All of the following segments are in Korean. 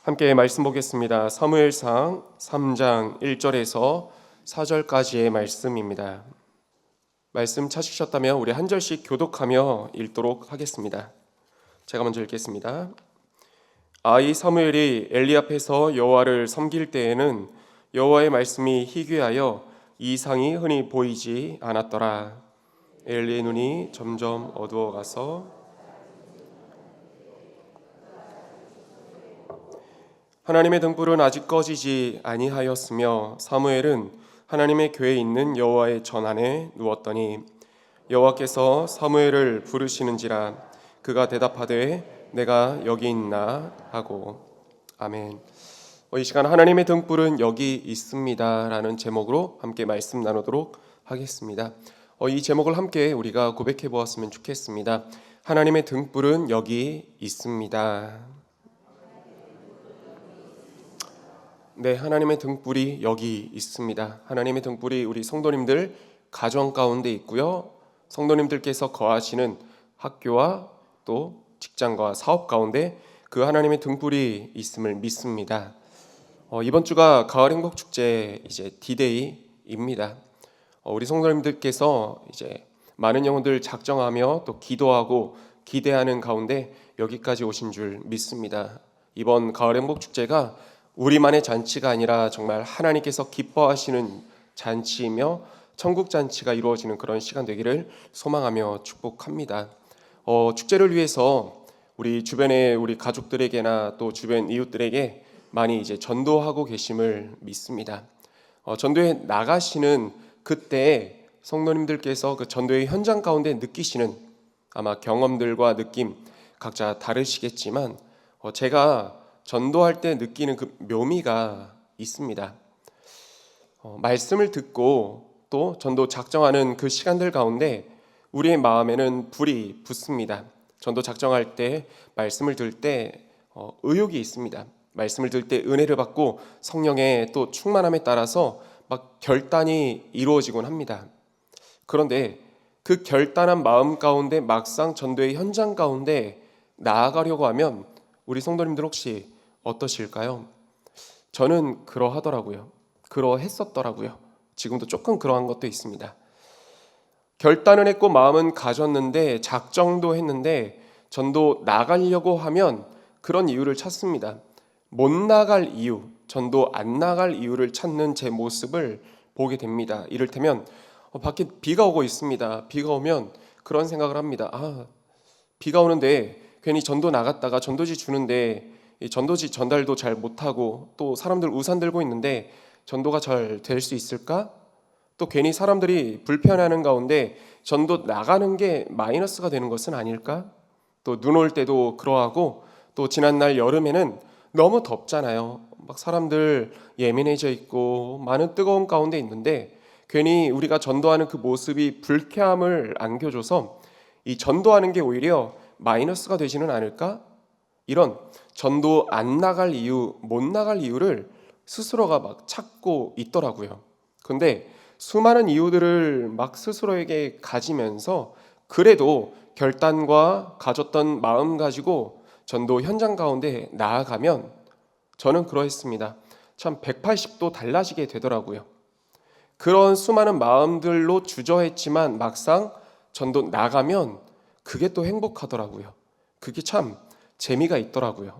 함께 말씀 보겠습니다. 사무엘상 3장 1절에서 4절까지의 말씀입니다. 말씀 찾으셨다면 우리 한 절씩 교독하며 읽도록 하겠습니다. 제가 먼저 읽겠습니다. 이 사무엘이 엘리 앞에서 여호와를 섬길 때에는 여호와의 말씀이 희귀하여 이상이 흔히 보이지 않았더라. 엘리의 눈이 점점 어두워가서 하나님의 등불은 아직 꺼지지 아니하였으며 사무엘은 하나님의 궤에 있는 여호와의 전안에 누웠더니 여호와께서 사무엘을 부르시는지라 그가 대답하되 내가 여기 있나 하고. 아멘. 이 시간 하나님의 등불은 여기 있습니다 라는 제목으로 함께 말씀 나누도록 하겠습니다. 이 제목을 함께 우리가 고백해 보았으면 좋겠습니다. 하나님의 등불은 여기 있습니다. 네, 하나님의 등불이 여기 있습니다. 하나님의 등불이 우리 성도님들 가정 가운데 있고요. 성도님들께서 거하시는 학교와 또 직장과 사업 가운데 그 하나님의 등불이 있음을 믿습니다. 이번 주가 가을 행복 축제 이제 D-Day입니다. 우리 성도님들께서 이제 많은 영혼들 작정하며 또 기도하고 기대하는 가운데 여기까지 오신 줄 믿습니다. 이번 가을 행복 축제가 우리만의 잔치가 아니라 정말 하나님께서 기뻐하시는 잔치이며 천국 잔치가 이루어지는 그런 시간 되기를 소망하며 축복합니다. 축제를 위해서 우리 주변의 우리 가족들에게나 또 주변 이웃들에게 많이 이제 전도하고 계심을 믿습니다. 전도에 나가시는 그때 성도님들께서 그 전도의 현장 가운데 느끼시는 아마 경험들과 느낌 각자 다르시겠지만 제가 전도할 때 느끼는 그 묘미가 있습니다. 말씀을 듣고 또 전도 작정하는 그 시간들 가운데 우리의 마음에는 불이 붙습니다. 전도 작정할 때 말씀을 들을 때 의욕이 있습니다. 말씀을 들을 때 은혜를 받고 성령의 또 충만함에 따라서 막 결단이 이루어지곤 합니다. 그런데 그 결단한 마음 가운데 막상 전도의 현장 가운데 나아가려고 하면 우리 성도님들 혹시 어떠실까요? 저는 그러하더라고요. 그러했었더라고요. 지금도 조금 그러한 것도 있습니다. 결단은 했고 마음은 가졌는데 작정도 했는데 전도 나가려고 하면 그런 이유를 찾습니다. 못 나갈 이유, 전도 안 나갈 이유를 찾는 제 모습을 보게 됩니다. 이를테면 밖에 비가 오고 있습니다. 비가 오면 그런 생각을 합니다. 비가 오는데 괜히 전도 나갔다가 전도지 주는데 전도지 전달도 잘 못하고 또 사람들 우산 들고 있는데 전도가 잘 될 수 있을까? 또 괜히 사람들이 불편해하는 가운데 전도 나가는 게 마이너스가 되는 것은 아닐까? 또 눈 올 때도 그러하고 또 지난날 여름에는 너무 덥잖아요. 막 사람들 예민해져 있고 많은 뜨거운 가운데 있는데 괜히 우리가 전도하는 그 모습이 불쾌함을 안겨줘서 이 전도하는 게 오히려 마이너스가 되지는 않을까? 이런 전도 안 나갈 이유, 못 나갈 이유를 스스로가 막 찾고 있더라고요. 근데 수많은 이유들을 막 스스로에게 가지면서 그래도 결단과 가졌던 마음 가지고 전도 현장 가운데 나아가면 저는 그러했습니다. 참 180도 달라지게 되더라고요. 그런 수많은 마음들로 주저했지만 막상 전도 나가면 그게 또 행복하더라고요. 그게 참 재미가 있더라고요.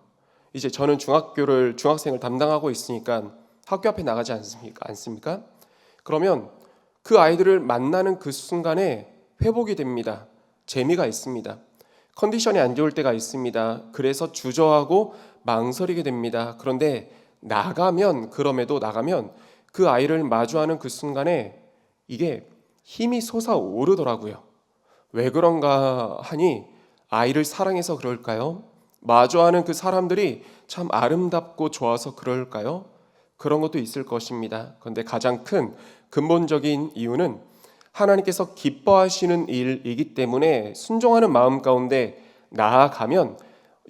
이제 저는 중학생을 담당하고 있으니까 학교 앞에 나가지 않습니까? 그러면 그 아이들을 만나는 그 순간에 회복이 됩니다. 재미가 있습니다. 컨디션이 안 좋을 때가 있습니다. 그래서 주저하고 망설이게 됩니다. 그런데 그럼에도 나가면 그 아이를 마주하는 그 순간에 이게 힘이 솟아오르더라고요. 왜 그런가 하니 아이를 사랑해서 그럴까요? 마주하는 그 사람들이 참 아름답고 좋아서 그럴까요? 그런 것도 있을 것입니다. 그런데 가장 큰 근본적인 이유는 하나님께서 기뻐하시는 일이기 때문에 순종하는 마음 가운데 나아가면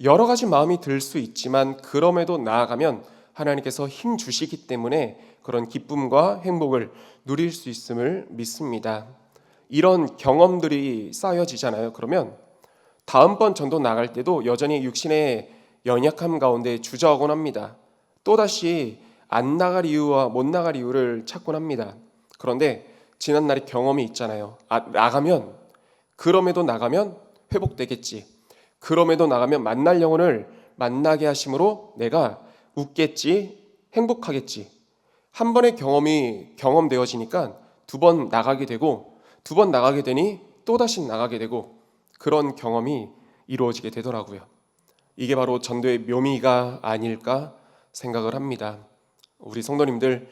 여러 가지 마음이 들 수 있지만 그럼에도 나아가면 하나님께서 힘 주시기 때문에 그런 기쁨과 행복을 누릴 수 있음을 믿습니다. 이런 경험들이 쌓여지잖아요. 그러면 다음번 전도 나갈 때도 여전히 육신의 연약함 가운데 주저하곤 합니다. 또다시 안 나갈 이유와 못 나갈 이유를 찾곤 합니다. 그런데 지난날의 경험이 있잖아요. 나가면, 그럼에도 나가면 회복되겠지. 그럼에도 나가면 만날 영혼을 만나게 하심으로 내가 웃겠지, 행복하겠지. 한 번의 경험이 경험되어지니까 두 번 나가게 되고, 두 번 나가게 되니 또다시 나가게 되고, 그런 경험이 이루어지게 되더라고요. 이게 바로 전도의 묘미가 아닐까 생각을 합니다. 우리 성도님들,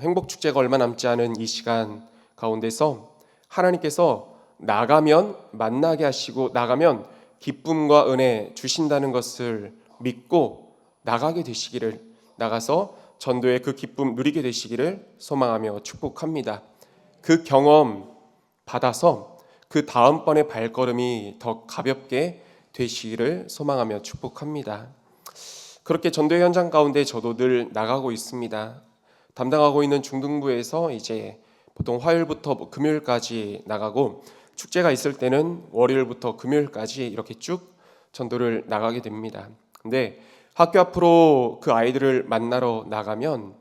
행복축제가 얼마 남지 않은 이 시간 가운데서 하나님께서 나가면 만나게 하시고 나가면 기쁨과 은혜 주신다는 것을 믿고 나가게 되시기를, 나가서 전도의 그 기쁨 누리게 되시기를 소망하며 축복합니다. 그 경험 받아서 그 다음번의 발걸음이 더 가볍게 되시기를 소망하며 축복합니다. 그렇게 전도 현장 가운데 저도 늘 나가고 있습니다. 담당하고 있는 중등부에서 이제 보통 화요일부터 금요일까지 나가고, 축제가 있을 때는 월요일부터 금요일까지 이렇게 쭉 전도를 나가게 됩니다. 근데 학교 앞으로 그 아이들을 만나러 나가면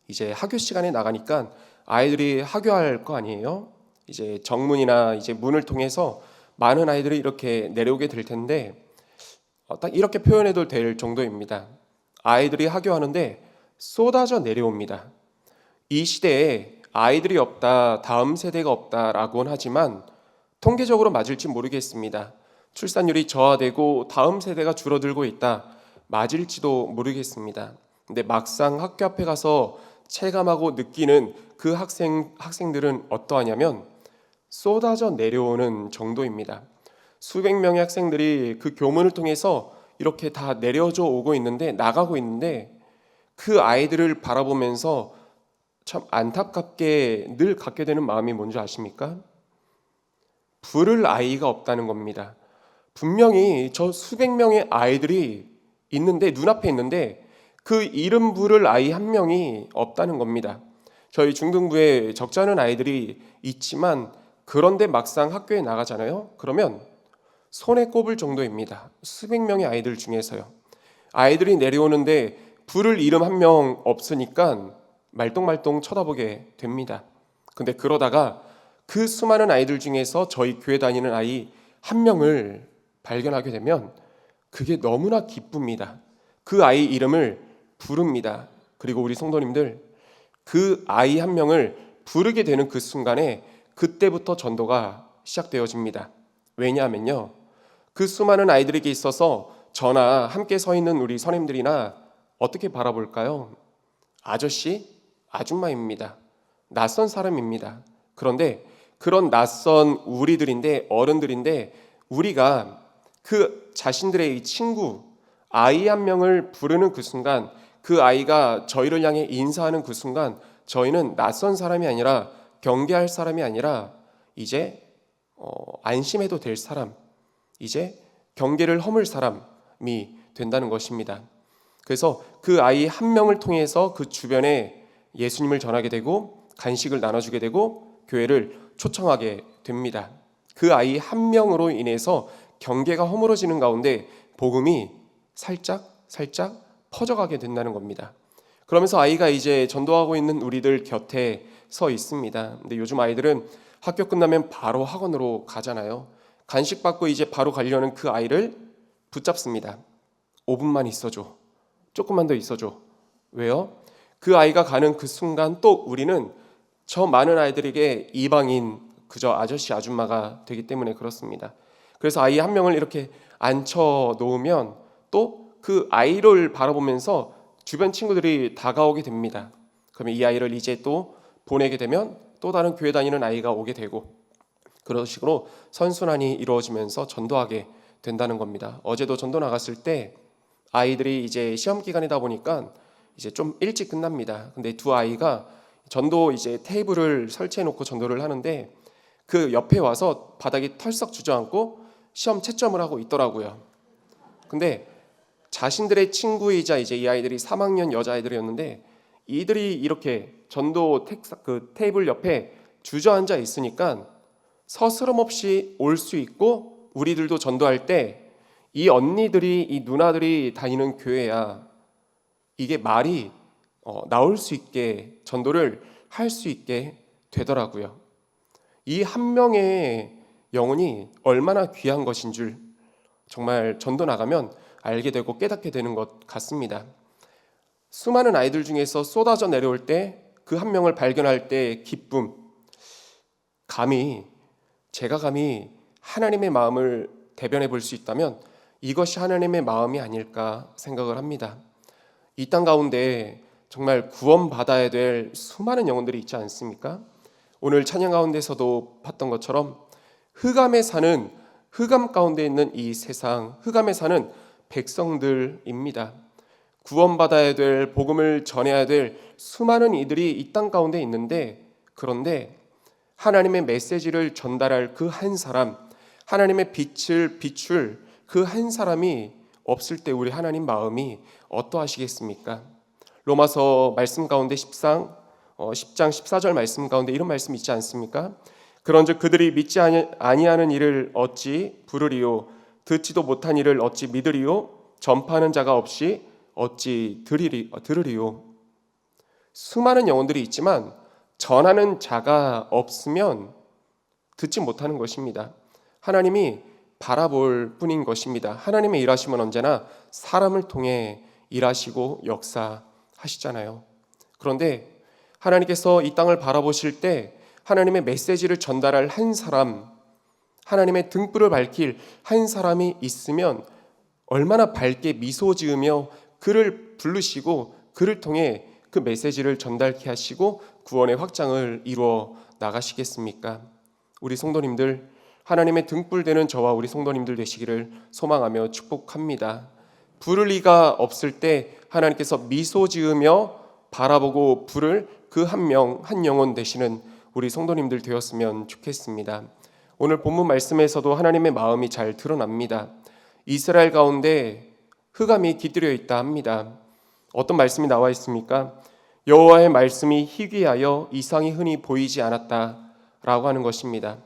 이제 학교 시간에 나가니까 아이들이 학교할 거 아니에요? 이제 정문이나 이제 문을 통해서 많은 아이들이 이렇게 내려오게 될 텐데, 딱 이렇게 표현해도 될 정도입니다. 아이들이 학교하는데 쏟아져 내려옵니다. 이 시대에 아이들이 없다, 다음 세대가 없다라고는 하지만 통계적으로 맞을지 모르겠습니다. 출산율이 저하되고 다음 세대가 줄어들고 있다, 맞을지도 모르겠습니다. 근데 막상 학교 앞에 가서 체감하고 느끼는 그 학생들은 어떠하냐면 쏟아져 내려오는 정도입니다. 수백 명의 학생들이 그 교문을 통해서 이렇게 다 내려져 오고 있는데, 나가고 있는데, 그 아이들을 바라보면서 참 안타깝게 늘 갖게 되는 마음이 뭔지 아십니까? 부를 아이가 없다는 겁니다. 분명히 저 수백 명의 아이들이 있는데, 눈앞에 있는데 그 이름 부를 아이 한 명이 없다는 겁니다. 저희 중등부에 적지 않은 아이들이 있지만, 그런데 막상 학교에 나가잖아요. 그러면 손에 꼽을 정도입니다. 수백 명의 아이들 중에서요. 아이들이 내려오는데 부를 이름 한 명 없으니까 말똥말똥 쳐다보게 됩니다. 근데 그러다가 그 수많은 아이들 중에서 저희 교회 다니는 아이 한 명을 발견하게 되면 그게 너무나 기쁩니다. 그 아이 이름을 부릅니다. 그리고 우리 성도님들, 그 아이 한 명을 부르게 되는 그 순간에 그때부터 전도가 시작되어집니다. 왜냐하면요, 그 수많은 아이들에게 있어서 저나 함께 서 있는 우리 선임들이나 어떻게 바라볼까요? 아저씨, 아줌마입니다. 낯선 사람입니다. 그런데 그런 낯선 우리들인데, 어른들인데, 우리가 그 자신들의 이 친구, 아이 한 명을 부르는 그 순간, 그 아이가 저희를 향해 인사하는 그 순간, 저희는 낯선 사람이 아니라, 경계할 사람이 아니라 이제 안심해도 될 사람, 이제 경계를 허물 사람이 된다는 것입니다. 그래서 그 아이 한 명을 통해서 그 주변에 예수님을 전하게 되고 간식을 나눠주게 되고 교회를 초청하게 됩니다. 그 아이 한 명으로 인해서 경계가 허물어지는 가운데 복음이 살짝 퍼져가게 된다는 겁니다. 그러면서 아이가 이제 전도하고 있는 우리들 곁에 서 있습니다. 근데 요즘 아이들은 학교 끝나면 바로 학원으로 가잖아요. 간식 받고 이제 바로 가려는 그 아이를 붙잡습니다. 5분만 있어줘. 조금만 더 있어줘. 왜요? 그 아이가 가는 그 순간 또 우리는 저 많은 아이들에게 이방인, 그저 아저씨 아줌마가 되기 때문에 그렇습니다. 그래서 아이 한 명을 이렇게 앉혀 놓으면 또 그 아이를 바라보면서 주변 친구들이 다가오게 됩니다. 그러면 이 아이를 이제 또 보내게 되면 또 다른 교회 다니는 아이가 오게 되고, 그런 식으로 선순환이 이루어지면서 전도하게 된다는 겁니다. 어제도 전도 나갔을 때 아이들이 이제 시험 기간이다 보니까 이제 좀 일찍 끝납니다. 근데 두 아이가 전도 이제 테이블을 설치해 놓고 전도를 하는데 그 옆에 와서 바닥에 털썩 주저앉고 시험 채점을 하고 있더라고요. 근데 자신들의 친구이자 이제 이 아이들이 3학년 여자아이들이었는데, 이들이 이렇게 전도 그 테이블 옆에 주저앉아 있으니까 서스럼 없이 올 수 있고, 우리들도 전도할 때 이 언니들이, 이 누나들이 다니는 교회야 이게 말이 나올 수 있게, 전도를 할 수 있게 되더라고요. 이 한 명의 영혼이 얼마나 귀한 것인 줄 정말 전도 나가면 알게 되고 깨닫게 되는 것 같습니다. 수많은 아이들 중에서 쏟아져 내려올 때 그 한 명을 발견할 때 기쁨, 제가 감히 하나님의 마음을 대변해 볼 수 있다면 이것이 하나님의 마음이 아닐까 생각을 합니다. 이 땅 가운데 정말 구원받아야 될 수많은 영혼들이 있지 않습니까? 오늘 찬양 가운데서도 봤던 것처럼 흑암 가운데 있는 이 세상, 흑암에 사는 백성들입니다. 구원받아야 될, 복음을 전해야 될 수많은 이들이 이 땅 가운데 있는데, 그런데 하나님의 메시지를 전달할 그 한 사람, 하나님의 빛을 비출 그 한 사람이 없을 때 우리 하나님 마음이 어떠하시겠습니까? 로마서 말씀 가운데 10장 14절 말씀 가운데 이런 말씀 있지 않습니까? 그런즉 그들이 믿지 아니하는 일을 어찌 부르리요, 듣지도 못한 일을 어찌 믿으리요, 전파하는 자가 없이 어찌 들으리요. 수많은 영혼들이 있지만 전하는 자가 없으면 듣지 못하는 것입니다. 하나님이 바라볼 뿐인 것입니다. 하나님의 일하심은 언제나 사람을 통해 일하시고 역사하시잖아요. 그런데 하나님께서 이 땅을 바라보실 때 하나님의 메시지를 전달할 한 사람, 하나님의 등불을 밝힐 한 사람이 있으면 얼마나 밝게 미소 지으며 그를 부르시고 그를 통해 그 메시지를 전달케 하시고 구원의 확장을 이루어 나가시겠습니까? 우리 성도님들, 하나님의 등불 되는 저와 우리 성도님들 되시기를 소망하며 축복합니다. 부를 리가 없을 때 하나님께서 미소 지으며 바라보고 부를 그 한 영혼 되시는 우리 성도님들 되었으면 좋겠습니다. 오늘 본문 말씀에서도 하나님의 마음이 잘 드러납니다. 이스라엘 가운데 흑암이 깃들여 있다 합니다. 어떤 말씀이 나와 있습니까? 여호와의 말씀이 희귀하여 이상이 흔히 보이지 않았다라고 하는 것입니다.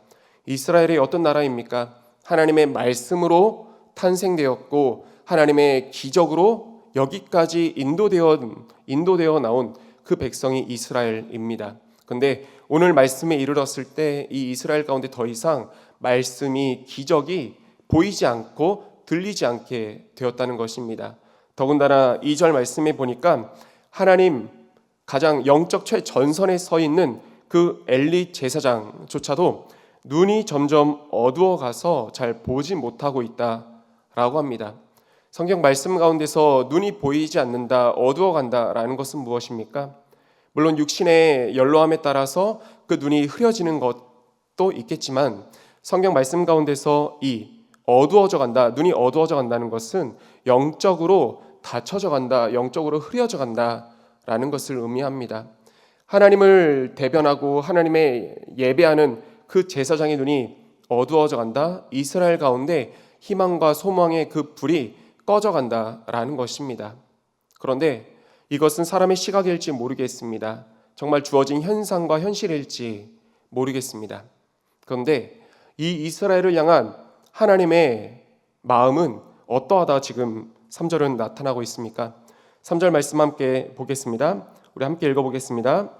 이스라엘이 어떤 나라입니까? 하나님의 말씀으로 탄생되었고 하나님의 기적으로 여기까지 인도되어 나온 그 백성이 이스라엘입니다. 그런데 오늘 말씀에 이르렀을 때 이 이스라엘 가운데 더 이상 말씀이, 기적이 보이지 않고 들리지 않게 되었다는 것입니다. 더군다나 2절 말씀에 보니까 하나님 가장 영적 최전선에 서 있는 그 엘리 제사장조차도 눈이 점점 어두워가서 잘 보지 못하고 있다라고 합니다. 성경 말씀 가운데서 눈이 보이지 않는다, 어두워간다라는 것은 무엇입니까? 물론 육신의 연로함에 따라서 그 눈이 흐려지는 것도 있겠지만 성경 말씀 가운데서 이 어두워져 간다, 눈이 어두워져 간다는 것은 영적으로 닫혀져 간다, 영적으로 흐려져 간다라는 것을 의미합니다. 하나님을 대변하고 하나님의 예배하는 그 제사장의 눈이 어두워져 간다, 이스라엘 가운데 희망과 소망의 그 불이 꺼져 간다라는 것입니다. 그런데 이것은 사람의 시각일지 모르겠습니다. 정말 주어진 현상과 현실일지 모르겠습니다. 그런데 이 이스라엘을 향한 하나님의 마음은 어떠하다 지금 3절은 나타나고 있습니까? 3절 말씀 함께 보겠습니다. 우리 함께 읽어보겠습니다.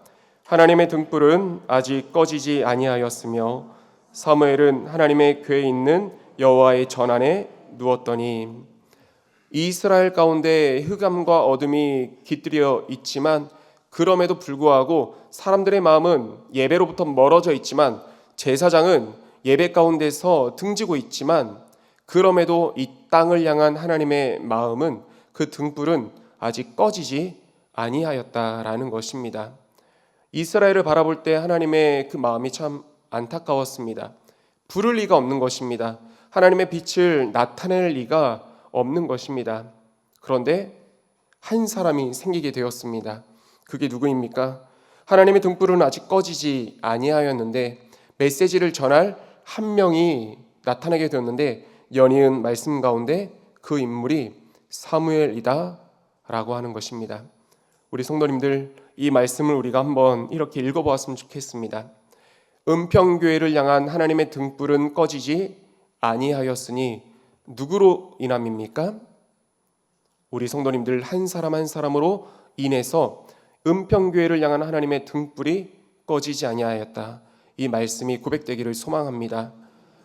하나님의 등불은 아직 꺼지지 아니하였으며 사무엘은 하나님의 궤에 있는 여호와의 전 안에 누웠더니. 이스라엘 가운데 흑암과 어둠이 깃들여 있지만 그럼에도 불구하고 사람들의 마음은 예배로부터 멀어져 있지만 제사장은 예배 가운데서 등지고 있지만 그럼에도 이 땅을 향한 하나님의 마음은, 그 등불은 아직 꺼지지 아니하였다라는 것입니다. 이스라엘을 바라볼 때 하나님의 그 마음이 참 안타까웠습니다. 부를 리가 없는 것입니다. 하나님의 빛을 나타낼 리가 없는 것입니다. 그런데 한 사람이 생기게 되었습니다. 그게 누구입니까? 하나님의 등불은 아직 꺼지지 아니하였는데 메시지를 전할 한 명이 나타나게 되었는데 연이은 말씀 가운데 그 인물이 사무엘이다 라고 하는 것입니다. 우리 성도님들, 이 말씀을 우리가 한번 이렇게 읽어보았으면 좋겠습니다. 은평교회를 향한 하나님의 등불은 꺼지지 아니하였으니 누구로 인함입니까? 우리 성도님들 한 사람 한 사람으로 인해서 은평교회를 향한 하나님의 등불이 꺼지지 아니하였다. 이 말씀이 고백되기를 소망합니다.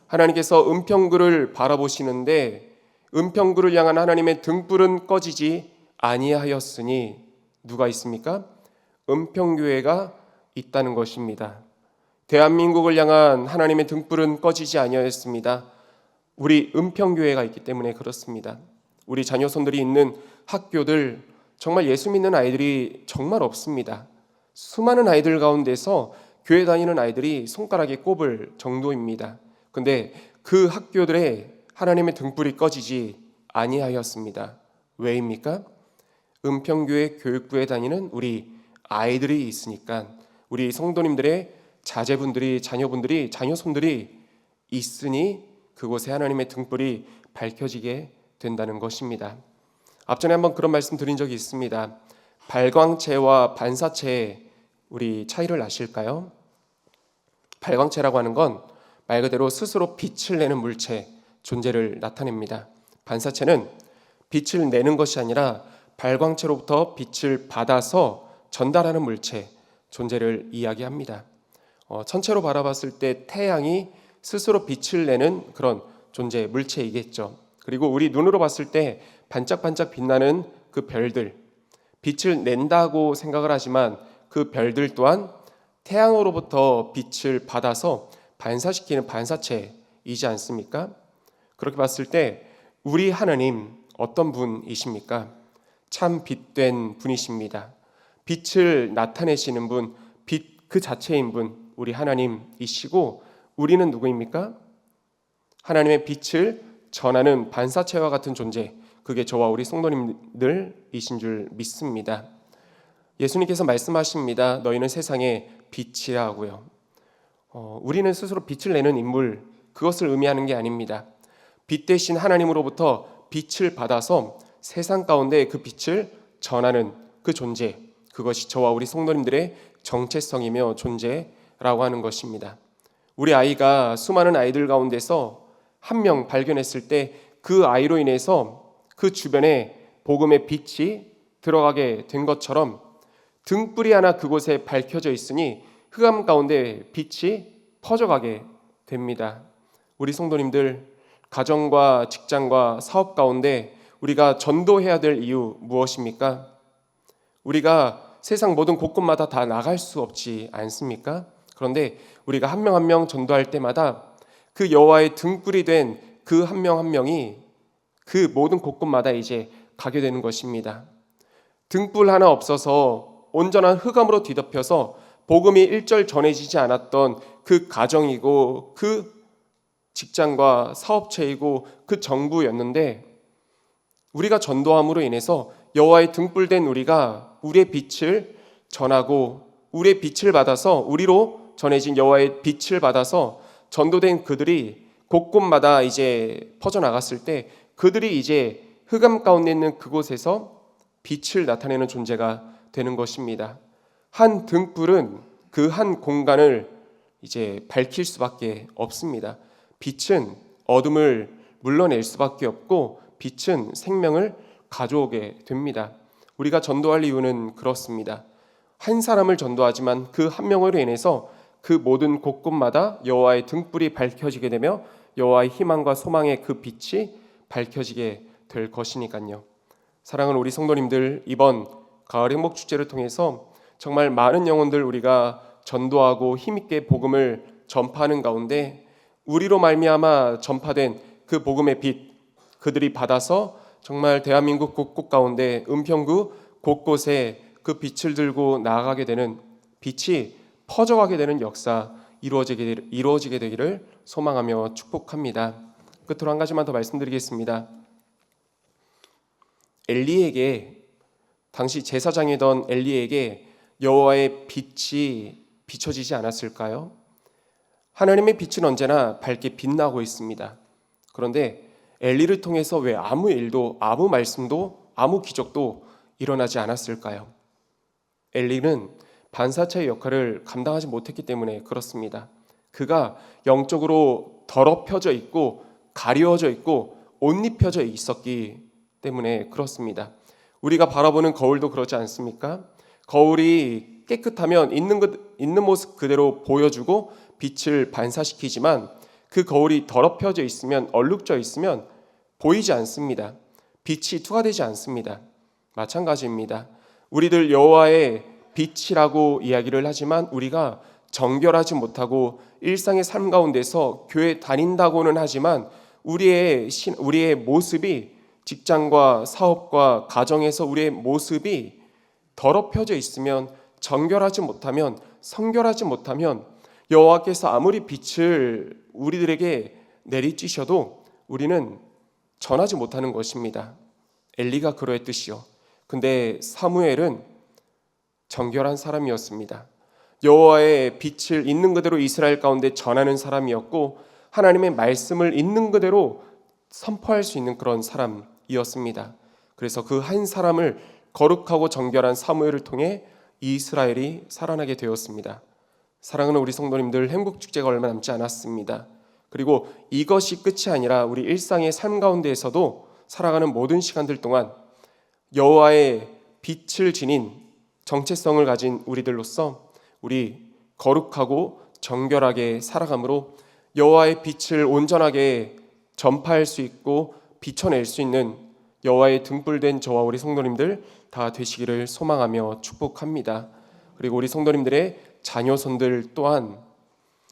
하나님께서 은평구를 바라보시는데 은평구를 향한 하나님의 등불은 꺼지지 아니하였으니 누가 있습니까? 은평교회가 있다는 것입니다. 대한민국을 향한 하나님의 등불은 꺼지지 아니하였습니다. 우리 은평교회가 있기 때문에 그렇습니다. 우리 자녀손들이 있는 학교들 정말 예수 믿는 아이들이 정말 없습니다. 수많은 아이들 가운데서 교회 다니는 아이들이 손가락에 꼽을 정도입니다. 근데 그 학교들에 하나님의 등불이 꺼지지 아니하였습니다. 왜입니까? 은평교회 교육부에 다니는 우리 아이들이 있으니까, 우리 성도님들의 자제분들이, 자녀분들이, 자녀손들이 있으니 그곳에 하나님의 등불이 밝혀지게 된다는 것입니다. 앞전에 한번 그런 말씀 드린 적이 있습니다. 발광체와 반사체의 우리 차이를 아실까요? 발광체라고 하는 건 말 그대로 스스로 빛을 내는 물체, 존재를 나타냅니다. 반사체는 빛을 내는 것이 아니라 발광체로부터 빛을 받아서 전달하는 물체, 존재를 이야기합니다. 천체로 바라봤을 때 태양이 스스로 빛을 내는 그런 존재, 물체이겠죠. 그리고 우리 눈으로 봤을 때 반짝반짝 빛나는 그 별들, 빛을 낸다고 생각을 하지만 그 별들 또한 태양으로부터 빛을 받아서 반사시키는 반사체이지 않습니까? 그렇게 봤을 때 우리 하나님 어떤 분이십니까? 참 빛된 분이십니다. 빛을 나타내시는 분, 빛 그 자체인 분, 우리 하나님이시고, 우리는 누구입니까? 하나님의 빛을 전하는 반사체와 같은 존재, 그게 저와 우리 성도님들이신 줄 믿습니다. 예수님께서 말씀하십니다. 너희는 세상의 빛이라고요. 우리는 스스로 빛을 내는 인물, 그것을 의미하는 게 아닙니다. 빛 대신 하나님으로부터 빛을 받아서 세상 가운데 그 빛을 전하는 그 존재, 그것이 저와 우리 성도님들의 정체성이며 존재라고 하는 것입니다. 우리 아이가 수많은 아이들 가운데서 한 명 발견했을 때 그 아이로 인해서 그 주변에 복음의 빛이 들어가게 된 것처럼 등불이 하나 그곳에 밝혀져 있으니 흑암 가운데 빛이 퍼져가게 됩니다. 우리 성도님들, 가정과 직장과 사업 가운데 우리가 전도해야 될 이유 무엇입니까? 우리가 세상 모든 곳곳마다 다 나갈 수 없지 않습니까? 그런데 우리가 한 명 한 명 전도할 때마다 그 여호와의 등불이 된 그 한 명 한 명이 그 모든 곳곳마다 이제 가게 되는 것입니다. 등불 하나 없어서 온전한 흑암으로 뒤덮여서 복음이 일절 전해지지 않았던 그 가정이고 그 직장과 사업체이고 그 정부였는데, 우리가 전도함으로 인해서 여호와의 등불된 우리가 우리의 빛을 전하고 우리의 빛을 받아서, 우리로 전해진 여호와의 빛을 받아서 전도된 그들이 곳곳마다 이제 퍼져나갔을 때 그들이 이제 흑암 가운데 있는 그곳에서 빛을 나타내는 존재가 되는 것입니다. 한 등불은 그 한 공간을 이제 밝힐 수밖에 없습니다. 빛은 어둠을 물러낼 수밖에 없고 빛은 생명을 가져오게 됩니다. 우리가 전도할 이유는 그렇습니다. 한 사람을 전도하지만 그 한 명으로 인해서 그 모든 곳곳마다 여호와의 등불이 밝혀지게 되며 여호와의 희망과 소망의 그 빛이 밝혀지게 될 것이니까요. 사랑하는 우리 성도님들, 이번 가을 행복 축제를 통해서 정말 많은 영혼들 우리가 전도하고 힘있게 복음을 전파하는 가운데 우리로 말미암아 전파된 그 복음의 빛, 그들이 받아서 정말 대한민국 곳곳 가운데 은평구 곳곳에 그 빛을 들고 나아가게 되는, 빛이 퍼져가게 되는 역사 이루어지게 되기를 소망하며 축복합니다. 끝으로 한 가지만 더 말씀드리겠습니다. 엘리에게, 당시 제사장이던 엘리에게 여호와의 빛이 비춰지지 않았을까요? 하나님의 빛은 언제나 밝게 빛나고 있습니다. 그런데 엘리를 통해서 왜 아무 일도, 아무 말씀도, 아무 기적도 일어나지 않았을까요? 엘리는 반사체의 역할을 감당하지 못했기 때문에 그렇습니다. 그가 영적으로 더럽혀져 있고 가려워져 있고 옷 입혀져 있었기 때문에 그렇습니다. 우리가 바라보는 거울도 그렇지 않습니까? 거울이 깨끗하면 있는 모습 그대로 보여주고 빛을 반사시키지만 그 거울이 더럽혀져 있으면, 얼룩져 있으면 보이지 않습니다. 빛이 투과되지 않습니다. 마찬가지입니다. 우리들 여호와의 빛이라고 이야기를 하지만 우리가 정결하지 못하고 일상의 삶 가운데서 교회 다닌다고는 하지만 우리의 모습이, 직장과 사업과 가정에서 우리의 모습이 더럽혀져 있으면, 정결하지 못하면, 성결하지 못하면 여호와께서 아무리 빛을 우리들에게 내리쬐셔도 우리는 전하지 못하는 것입니다. 엘리가 그러했듯이요. 근데 사무엘은 정결한 사람이었습니다. 여호와의 빛을 있는 그대로 이스라엘 가운데 전하는 사람이었고 하나님의 말씀을 있는 그대로 선포할 수 있는 그런 사람이었습니다. 그래서 그 한 사람을 거룩하고 정결한 사무엘을 통해 이스라엘이 살아나게 되었습니다. 사랑하는 우리 성도님들, 행복축제가 얼마 남지 않았습니다. 그리고 이것이 끝이 아니라 우리 일상의 삶 가운데에서도 살아가는 모든 시간들 동안 여호와의 빛을 지닌 정체성을 가진 우리들로서 우리 거룩하고 정결하게 살아감으로 여호와의 빛을 온전하게 전파할 수 있고 비춰낼 수 있는 여호와의 등불된 저와 우리 성도님들 다 되시기를 소망하며 축복합니다. 그리고 우리 성도님들의 자녀손들 또한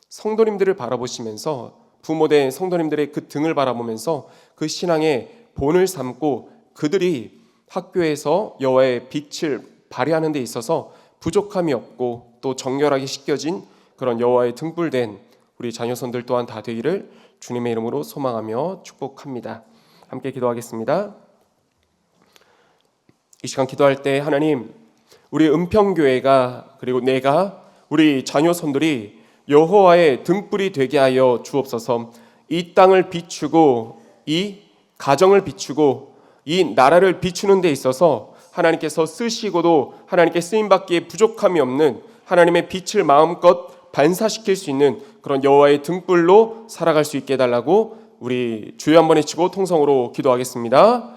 성도님들을 바라보시면서, 부모된 성도님들의 그 등을 바라보면서 그 신앙의 본을 삼고 그들이 학교에서 여호와의 빛을 발휘하는 데 있어서 부족함이 없고 또 정결하게 씻겨진 그런 여호와의 등불된 우리 자녀손들 또한 다 되기를 주님의 이름으로 소망하며 축복합니다. 함께 기도하겠습니다. 이 시간 기도할 때 하나님, 우리 은평교회가, 그리고 내가, 우리 자녀손들이 여호와의 등불이 되게 하여 주옵소서. 이 땅을 비추고 이 가정을 비추고 이 나라를 비추는 데 있어서 하나님께서 쓰시고도 하나님께 쓰임받기에 부족함이 없는 하나님의 빛을 마음껏 반사시킬 수 있는 그런 여호와의 등불로 살아갈 수 있게 해달라고 우리 주여 한번 외치고 통성으로 기도하겠습니다.